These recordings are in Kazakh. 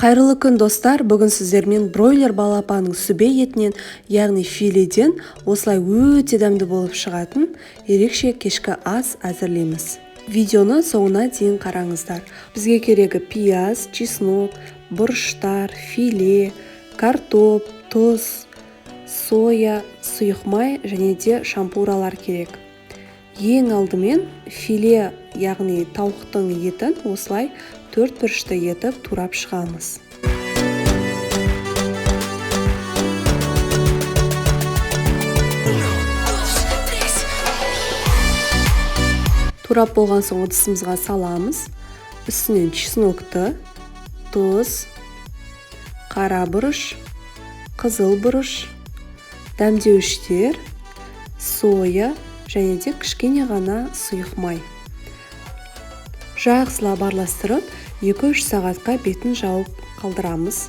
Қайырлы күн достар, бүгін сіздермен бройлер балапанның сүбе етінен, яғни филеден осылай өте дәмді болып шығатын ерекше кешкі ас әзірлейміз. Видеоны соңына дейін қараңыздар. Бізге керегі пияз, чеснок, бұрыштар, филе, картоп, тұз, соя, сұйық май және де шампуралар керек. Ең алдымен филе, яғни тауықтың етін осылай 4 бұрышты етіп турап шығамыз. Турап болған соң ыдысымызға саламыз. Үстінен чеснокты, тұз, қара бұрыш, қызыл бұрыш, дәмдеуіштер, соя және де кішкене ғана сұйық май. Жақсылап араластырып, 2-3 сағатқа бетін жауып қалдырамыз.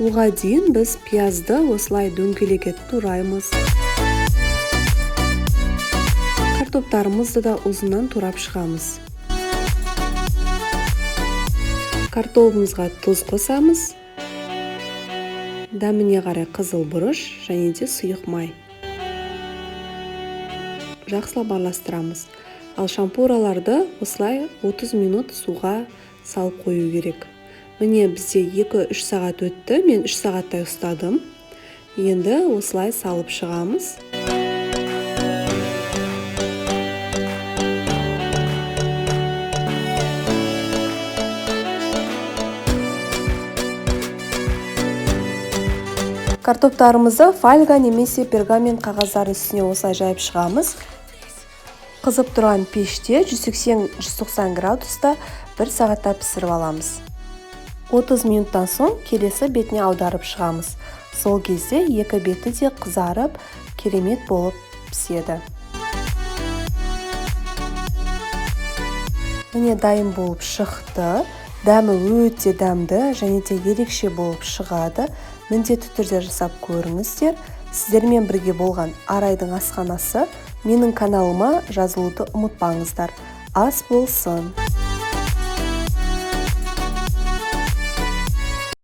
Оған дейін біз пиязды осылай дөңгелек етіп тураймыз. Картоптарымызды да ұзыннан турап шығамыз. Картопымызға тұз қосамыз. Дәміне қарай қызыл бұрыш және де сұйық май. Жақсылап араластырамыз. Ал шампураларды осылай 30 минут суға салып қою керек. Міне бізде 2-3 сағат өтті, мен 3 сағаттай ұстадым. Енді осылай салып шығамыз. Картоптарымызды фольга немесе пергамент қағаздар үстіне осылай жайып шығамыз. Қызып тұрған пеште 180-190 градуста 1 сағатта пісіріп аламыз. 30 минуттан соң келесі бетіне аударып шығамыз. Сол кезде екі беті де қызарып, керемет болып піседі. Міне дайын болып шықты. Дәмі өте дәмді және де ерекше болып шығады. Міндетті түрде жасап көріңіздер. Сіздермен бірге болған Арайдың асханасы. Менің каналыма жазылуды ұмытпаңыздар. Ас болсын!